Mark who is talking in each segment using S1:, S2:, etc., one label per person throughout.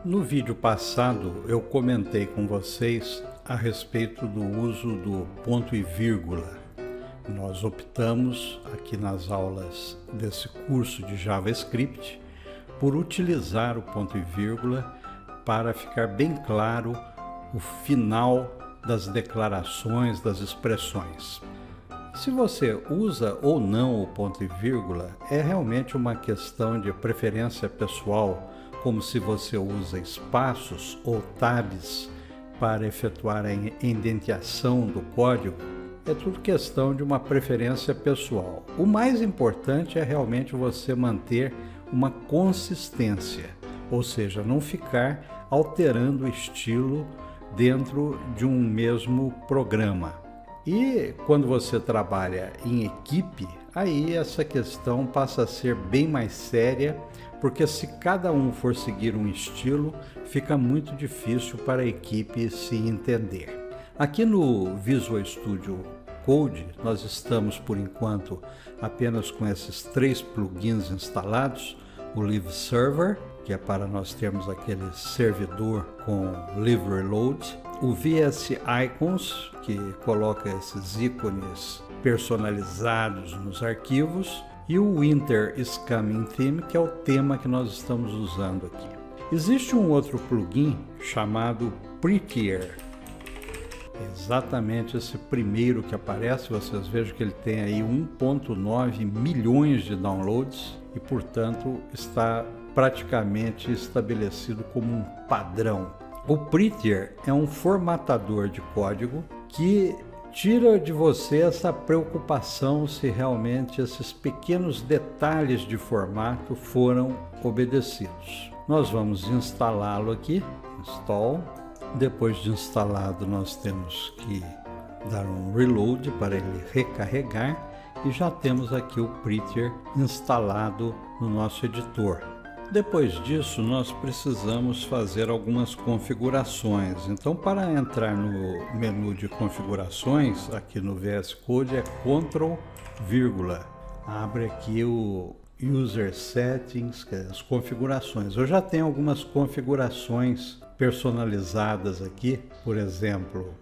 S1: No vídeo passado eu comentei com vocês a respeito do uso do ponto e vírgula. Nós optamos aqui nas aulas desse curso de JavaScript por utilizar o ponto e vírgula para ficar bem claro o final das declarações, das expressões. Se você usa ou não o ponto e vírgula, é realmente uma questão de preferência pessoal, como se você usa espaços ou tabs para efetuar a indentação do código. É tudo questão de uma preferência pessoal. O mais importante é realmente você manter uma consistência, ou seja, não ficar alterando o estilo dentro de um mesmo programa. E quando você trabalha em equipe, aí essa questão passa a ser bem mais séria, porque se cada um for seguir um estilo, fica muito difícil para a equipe se entender. Aqui no Visual Studio Code, nós estamos por enquanto apenas com esses 3 plugins instalados, o Live Server, que é para nós termos aquele servidor com Live Reload, o VS Icons, que coloca esses ícones personalizados nos arquivos, e o Winter is Coming Theme, que é o tema que nós estamos usando aqui. Existe um outro plugin chamado Prettier. Exatamente esse primeiro que aparece, vocês vejam que ele tem aí 1.9 milhões de downloads e, portanto, está praticamente estabelecido como um padrão. O Prettier é um formatador de código que tira de você essa preocupação se realmente esses pequenos detalhes de formato foram obedecidos. Nós vamos instalá-lo aqui, install. Depois de instalado, nós temos que dar um reload para ele recarregar e já temos aqui o Prettier instalado no nosso editor. Depois disso, nós precisamos fazer algumas configurações. Então, para entrar no menu de configurações, aqui no VS Code, é Ctrl, vírgula. Abre aqui o User Settings, que é as configurações. Eu já tenho algumas configurações personalizadas aqui. Por exemplo,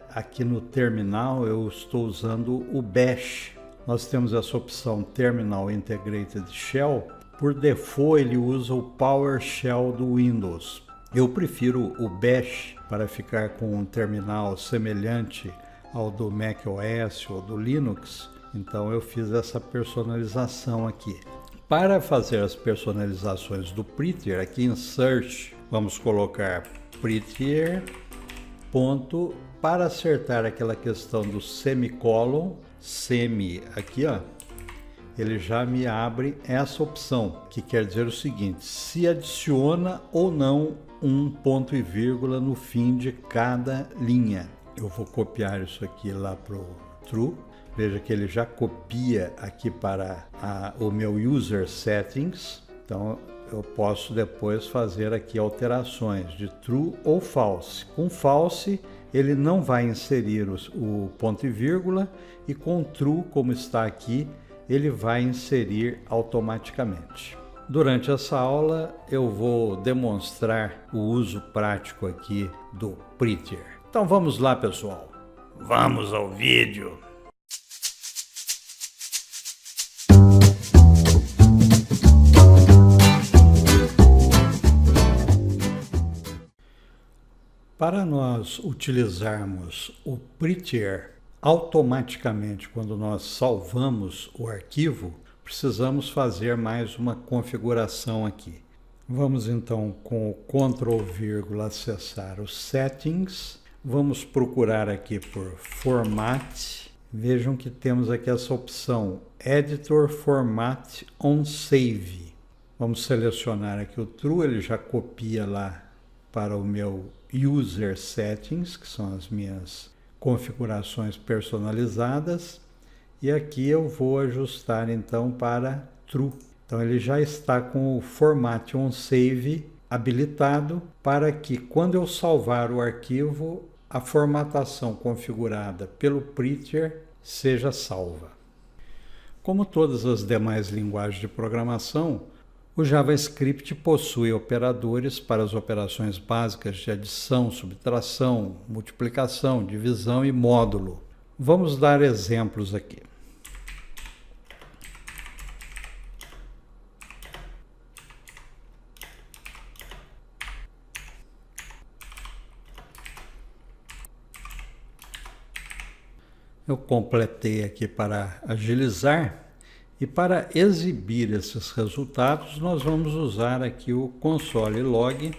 S1: aqui no terminal eu estou usando o Bash. Nós temos essa opção Terminal Integrated Shell. Por default, ele usa o PowerShell do Windows. Eu prefiro o Bash para ficar com um terminal semelhante ao do macOS ou do Linux. Então eu fiz essa personalização aqui. Para fazer as personalizações do Prettier, aqui em Search, vamos colocar Prettier. Para acertar aquela questão do semicolon, semi aqui, ó. Ele já me abre essa opção, que quer dizer o seguinte: se adiciona ou não um ponto e vírgula no fim de cada linha. Eu vou copiar isso aqui lá para o True. Veja que ele já copia aqui para o meu User Settings. Então eu posso depois fazer aqui alterações de True ou False. Com False, ele não vai inserir o ponto e vírgula, e com True, como está aqui, ele vai inserir automaticamente. Durante essa aula eu vou demonstrar o uso prático aqui do Prettier. Então vamos lá, pessoal. Vamos ao vídeo. Para nós utilizarmos o Prettier automaticamente quando nós salvamos o arquivo, precisamos fazer mais uma configuração aqui. Vamos então com o Ctrl, vírgula, acessar os Settings. Vamos procurar aqui por Format. Vejam que temos aqui essa opção Editor Format on Save. Vamos selecionar aqui o True, ele já copia lá para o meu User Settings, que são as minhas configurações personalizadas, e aqui eu vou ajustar então para True. Então ele já está com o Format on Save habilitado para que quando eu salvar o arquivo, a formatação configurada pelo Prettier seja salva. Como todas as demais linguagens de programação, O JavaScript possui operadores para as operações básicas de adição, subtração, multiplicação, divisão e módulo. Vamos dar exemplos aqui. Eu completei aqui para agilizar. E para exibir esses resultados, nós vamos usar aqui o console log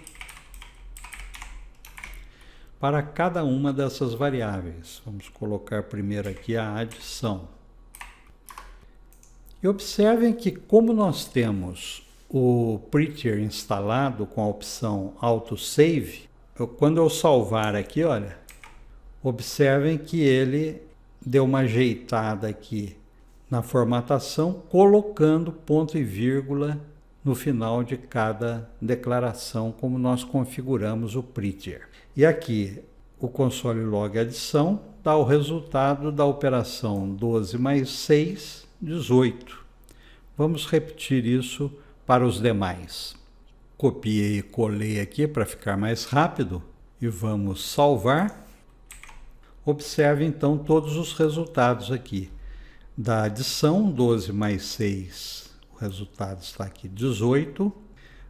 S1: para cada uma dessas variáveis. Vamos colocar primeiro aqui a adição. E observem que, como nós temos o Prettier instalado com a opção Autosave, quando eu salvar aqui, olha, observem que ele deu uma ajeitada aqui na formatação, colocando ponto e vírgula no final de cada declaração, como nós configuramos o Prettier. E aqui, o console log adição dá o resultado da operação 12 mais 6, 18. Vamos repetir isso para os demais. Copiei e colei aqui para ficar mais rápido e vamos salvar. Observe então todos os resultados aqui. Da adição, 12 mais 6, o resultado está aqui, 18.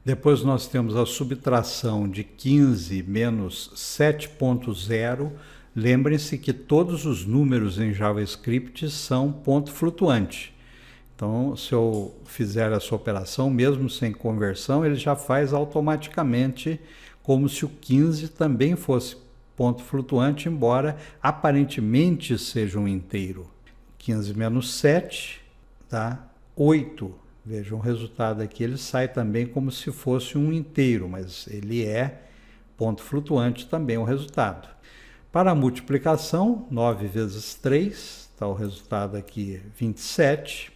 S1: Depois nós temos a subtração de 15 menos 7.0. Lembrem-se que todos os números em JavaScript são ponto flutuante. Então, se eu fizer essa operação, mesmo sem conversão, ele já faz automaticamente como se o 15 também fosse ponto flutuante, embora aparentemente seja um inteiro. 15 menos 7 dá 8. Vejam o resultado aqui, ele sai também como se fosse um inteiro, mas ele é ponto flutuante também o resultado. Para a multiplicação, 9 vezes 3, está o resultado aqui, 27.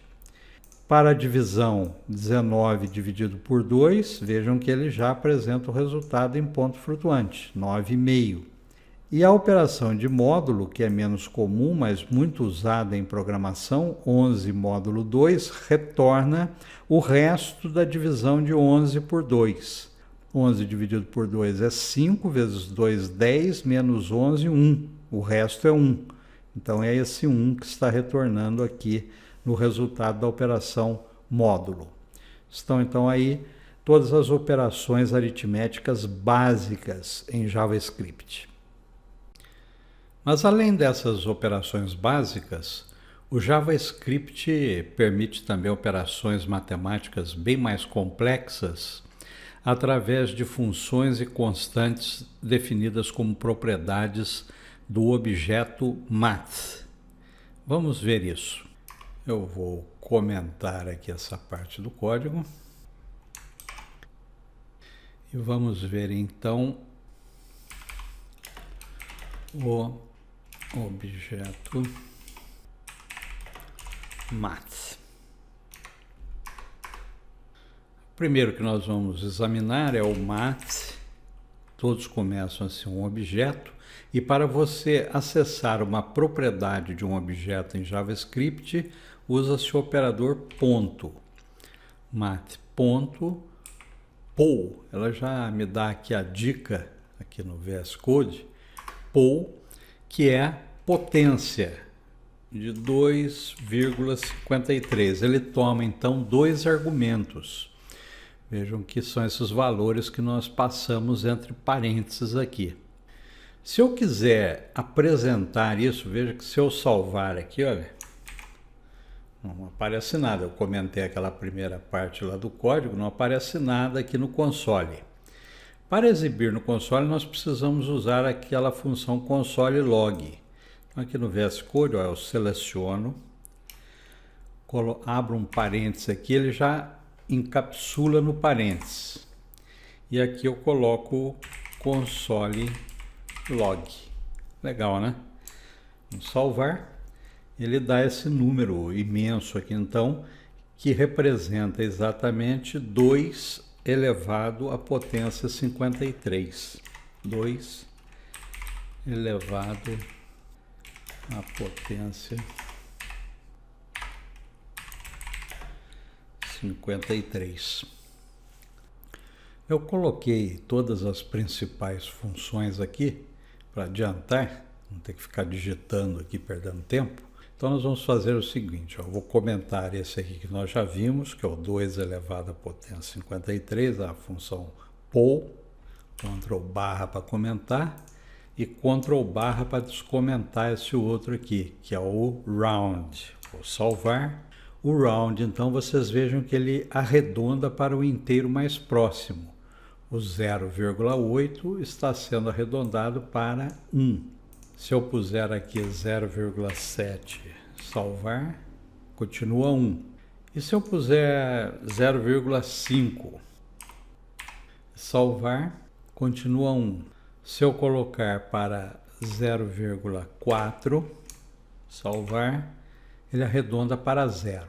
S1: Para a divisão, 19 dividido por 2, vejam que ele já apresenta o resultado em ponto flutuante, 9,5. E a operação de módulo, que é menos comum, mas muito usada em programação, 11 módulo 2, retorna o resto da divisão de 11 por 2. 11 dividido por 2 é 5, vezes 2, 10, menos 11, 1. O resto é 1. Então, é esse 1 que está retornando aqui no resultado da operação módulo. Estão, então, aí todas as operações aritméticas básicas em JavaScript. Mas além dessas operações básicas, o JavaScript permite também operações matemáticas bem mais complexas através de funções e constantes definidas como propriedades do objeto math. Vamos ver isso. Eu vou comentar aqui essa parte do código e vamos ver então o objeto math. O primeiro que nós vamos examinar é o math. Todos começam assim, um objeto. E para você acessar uma propriedade de um objeto em JavaScript, usa-se o operador ponto. Math.poll. Ela já me dá aqui a dica, aqui no VS Code, poll, que é potência de 2,53. Ele toma, então, dois argumentos. Vejam que são esses valores que nós passamos entre parênteses aqui. Se eu quiser apresentar isso, veja que se eu salvar aqui, olha, não aparece nada. Eu comentei aquela primeira parte lá do código, não aparece nada aqui no console. Para exibir no console, nós precisamos usar aquela função console log. Aqui no VS Code, ó, eu seleciono, abro um parênteses aqui, ele já encapsula no parênteses. E aqui eu coloco console log. Legal, né? Vamos salvar. Ele dá esse número imenso aqui, então, que representa exatamente 2 elevado à potência 53. 2 elevado à potência 53. Eu coloquei todas as principais funções aqui para adiantar, não ter que ficar digitando aqui, perdendo tempo. Então nós vamos fazer o seguinte, eu vou comentar esse aqui que nós já vimos, que é o 2 elevado à potência 53, a função POL, Ctrl barra para comentar, e Ctrl barra para descomentar esse outro aqui, que é o round. Vou salvar. O round, então, vocês vejam que ele arredonda para o inteiro mais próximo. O 0,8 está sendo arredondado para 1. Se eu puser aqui 0,7, salvar, continua 1. E se eu puser 0,5, salvar, continua 1. Se eu colocar para 0,4, salvar, ele arredonda para 0.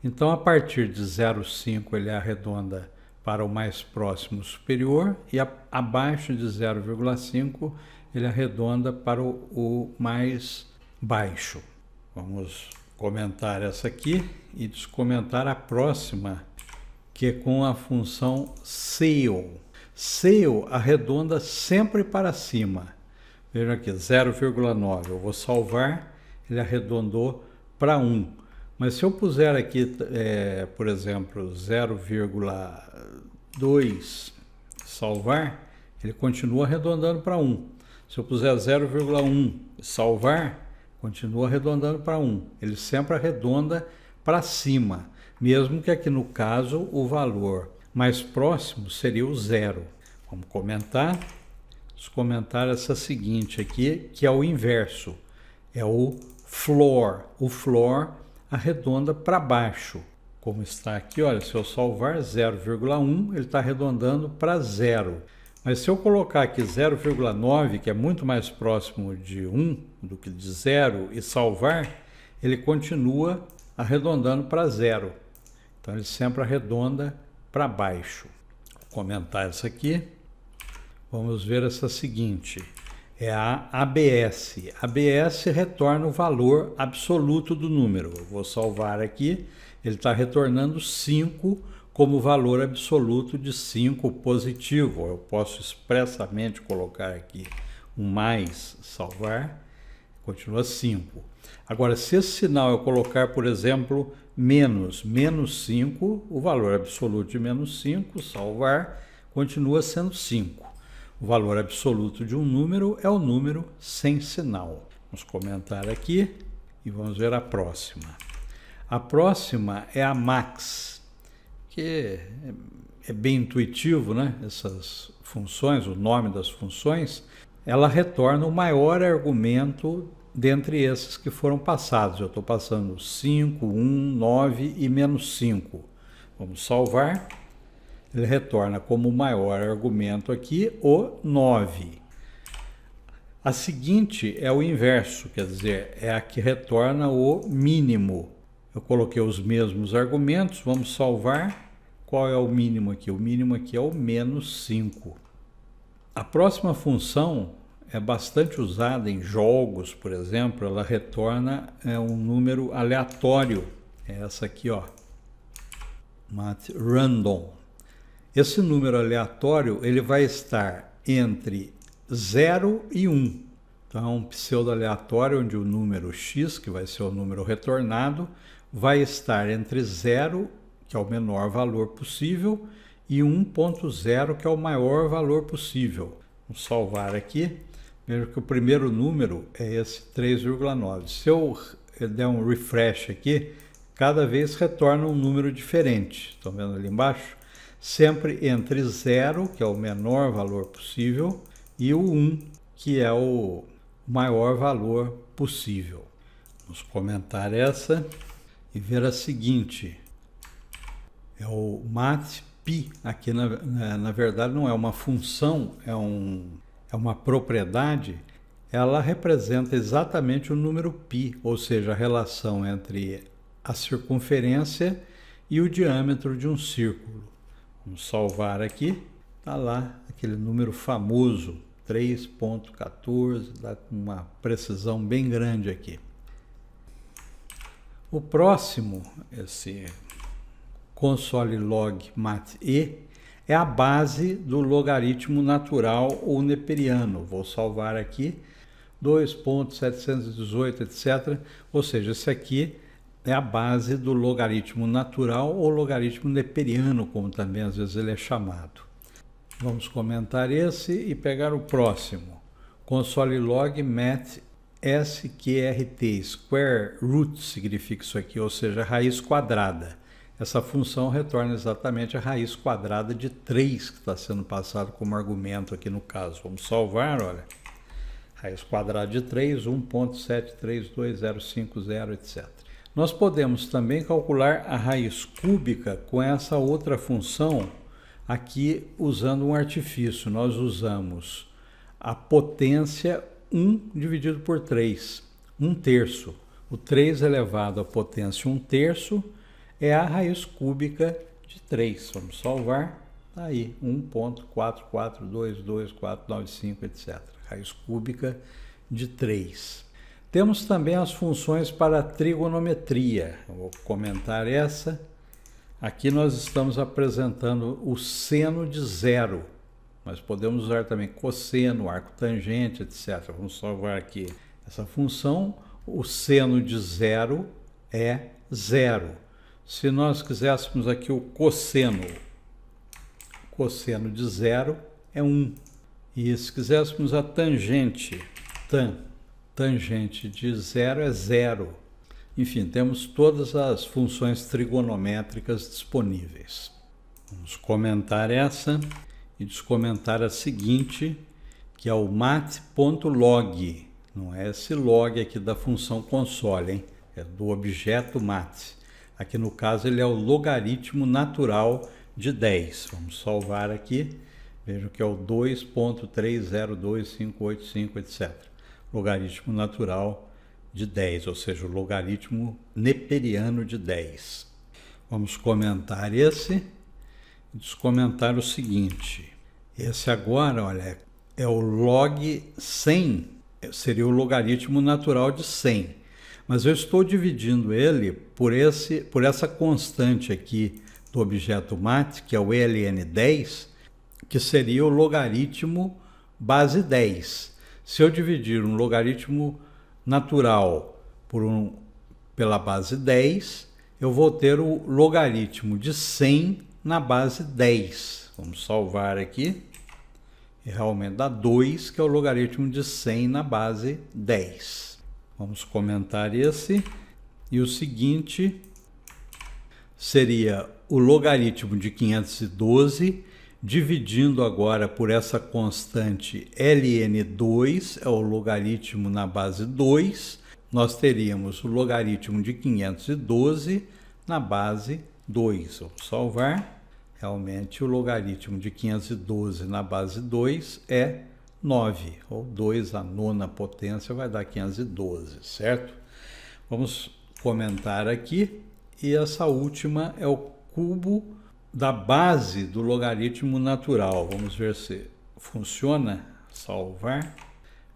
S1: Então, a partir de 0,5 ele arredonda para o mais próximo superior e abaixo de 0,5 ele arredonda para o mais baixo. Vamos comentar essa aqui e descomentar a próxima, que é com a função Ceil. Ceil arredonda sempre para cima. Vejam aqui, 0,9. Eu vou salvar, ele arredondou para 1. Mas se eu puser aqui, por exemplo, 0,2, salvar, ele continua arredondando para 1. Se eu puser 0,1, salvar, continua arredondando para 1. Ele sempre arredonda para cima, mesmo que aqui no caso o valor mais próximo seria o 0. Vamos comentar. Vamos comentar essa seguinte aqui, que é o inverso. É o floor. O floor arredonda para baixo. Como está aqui, olha, se eu salvar 0,1, ele está arredondando para 0. Mas se eu colocar aqui 0,9, que é muito mais próximo de 1 do que de 0, e salvar, ele continua arredondando para 0. Então ele sempre arredonda para baixo. Vou comentar essa aqui. Vamos ver essa seguinte. É a ABS. ABS retorna o valor absoluto do número. Eu vou salvar aqui. Ele está retornando 5 como valor absoluto de 5 positivo. Eu posso expressamente colocar aqui um mais, salvar, continua 5. Agora, se esse sinal eu colocar, por exemplo, menos 5, o valor absoluto de menos 5, salvar, continua sendo 5. O valor absoluto de um número é o número sem sinal. Vamos comentar aqui e vamos ver a próxima. A próxima é a max, que é bem intuitivo, né? Essas funções, o nome das funções, ela retorna o maior argumento dentre esses que foram passados. Eu estou passando 5, 1, 9 e menos 5. Vamos salvar. Ele retorna como maior argumento aqui o 9. A seguinte é o inverso, quer dizer, é a que retorna o mínimo. Eu coloquei os mesmos argumentos, vamos salvar. Qual é o mínimo aqui? O mínimo aqui é o menos 5. A próxima função é bastante usada em jogos, por exemplo, ela retorna um número aleatório. É essa aqui, ó, math_random. Esse número aleatório ele vai estar entre 0 e 1. Então é um pseudo-aleatório onde o número x, que vai ser o número retornado, vai estar entre 0, que é o menor valor possível, e 1.0, que é o maior valor possível. Vamos salvar aqui. Veja que o primeiro número é esse 3,9. Se eu der um refresh aqui, cada vez retorna um número diferente. Estão vendo ali embaixo? Sempre entre 0, que é o menor valor possível, e o 1, que é o maior valor possível. Vamos comentar essa e ver a seguinte. É o math_pi. Aqui, na verdade, não é uma função, é uma propriedade. Ela representa exatamente o número π, ou seja, a relação entre a circunferência e o diâmetro de um círculo. Vamos salvar aqui, está lá aquele número famoso, 3.14, dá uma precisão bem grande aqui. O próximo, esse console log math_e, é a base do logaritmo natural ou neperiano. Vou salvar aqui, 2.718, etc. Ou seja, esse aqui é a base do logaritmo natural ou logaritmo neperiano, como também às vezes ele é chamado. Vamos comentar esse e pegar o próximo. Console log math sqrt, square root significa isso aqui, ou seja, raiz quadrada. Essa função retorna exatamente a raiz quadrada de 3 que está sendo passado como argumento aqui no caso. Vamos salvar, olha. Raiz quadrada de 3, 1.732050, etc. Nós podemos também calcular a raiz cúbica com essa outra função aqui usando um artifício. Nós usamos a potência 1 dividido por 3, 1/3. O 3 elevado à potência 1/3 é a raiz cúbica de 3. Vamos salvar. Tá aí, 1.4422495, etc. Raiz cúbica de 3. Temos também as funções para trigonometria. Eu vou comentar essa. Aqui nós estamos apresentando o seno de zero. Mas podemos usar também cosseno, arco tangente, etc. Vamos salvar aqui essa função. O seno de zero é 0. Se nós quiséssemos aqui o cosseno de zero é 1. E se quiséssemos a tangente, tangente de zero é 0. Enfim, temos todas as funções trigonométricas disponíveis. Vamos comentar essa e descomentar a seguinte, que é o mat.log. Não é esse log aqui da função console, hein? É do objeto mat. Aqui no caso ele é o logaritmo natural de 10. Vamos salvar aqui. Vejam que é o 2.302585, etc. Logaritmo natural de 10, ou seja, o logaritmo neperiano de 10. Vamos comentar esse e descomentar o seguinte. Esse agora, olha, é o log 100, seria o logaritmo natural de 100. Mas eu estou dividindo ele por essa constante aqui do objeto mat, que é o ln10, que seria o logaritmo base 10. Se eu dividir um logaritmo natural pela base 10, eu vou ter o logaritmo de 100 na base 10. Vamos salvar aqui. E realmente dá 2, que é o logaritmo de 100 na base 10. Vamos comentar esse. E o seguinte seria o logaritmo de 512, dividindo agora por essa constante ln2, é o logaritmo na base 2, nós teríamos o logaritmo de 512 na base 2. Vamos salvar. Realmente o logaritmo de 512 na base 2 é 9, ou 2 à nona potência vai dar 512, certo? Vamos comentar aqui, e essa última é o cubo da base do logaritmo natural. Vamos ver se funciona. Salvar.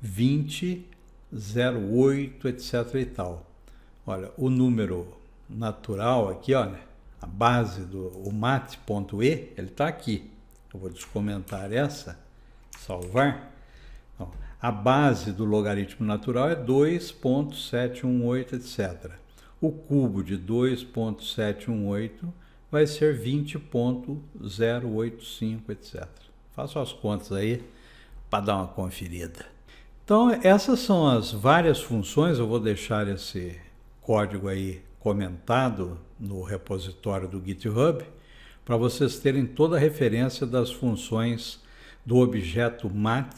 S1: 20, 0,8, etc. e tal. Olha, o número natural aqui, olha, a base do mat.e, ele está aqui. Eu vou descomentar essa. Salvar. Então, a base do logaritmo natural é 2.718, etc. O cubo de 2.718 vai ser 20.085, etc. Faço as contas aí para dar uma conferida. Então, essas são as várias funções. Eu vou deixar esse código aí comentado no repositório do GitHub, para vocês terem toda a referência das funções do objeto mat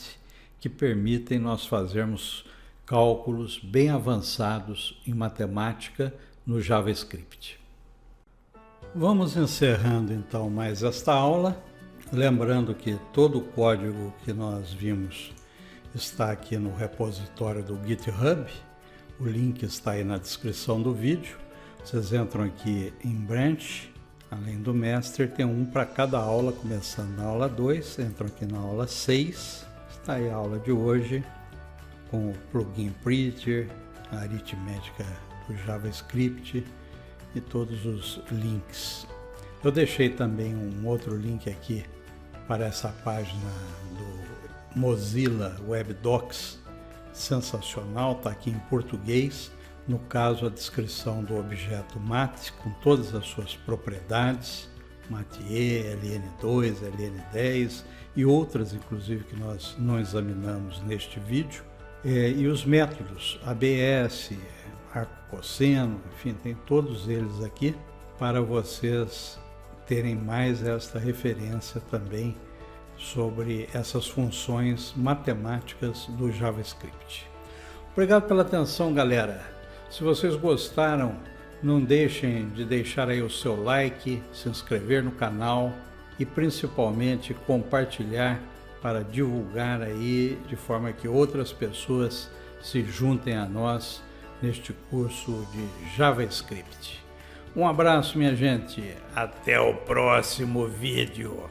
S1: que permitem nós fazermos cálculos bem avançados em matemática no JavaScript. Vamos encerrando então mais esta aula, lembrando que todo o código que nós vimos está aqui no repositório do GitHub, o link está aí na descrição do vídeo. Vocês entram aqui em Branch, além do Master, tem um para cada aula, começando na aula 2, entram aqui na aula 6, está aí a aula de hoje, com o plugin Prettier, a aritmética do JavaScript e todos os links. Eu deixei também um outro link aqui para essa página do Mozilla Web Docs, sensacional, está aqui em português. No caso, a descrição do objeto MAT, com todas as suas propriedades, MAT-E, LN2, LN10 e outras, inclusive, que nós não examinamos neste vídeo. E os métodos, ABS, arco cosseno, enfim, tem todos eles aqui para vocês terem mais esta referência também sobre essas funções matemáticas do JavaScript. Obrigado pela atenção, galera. Se vocês gostaram, não deixem de deixar aí o seu like, se inscrever no canal e principalmente compartilhar para divulgar aí de forma que outras pessoas se juntem a nós neste curso de JavaScript. Um abraço, minha gente. Até o próximo vídeo.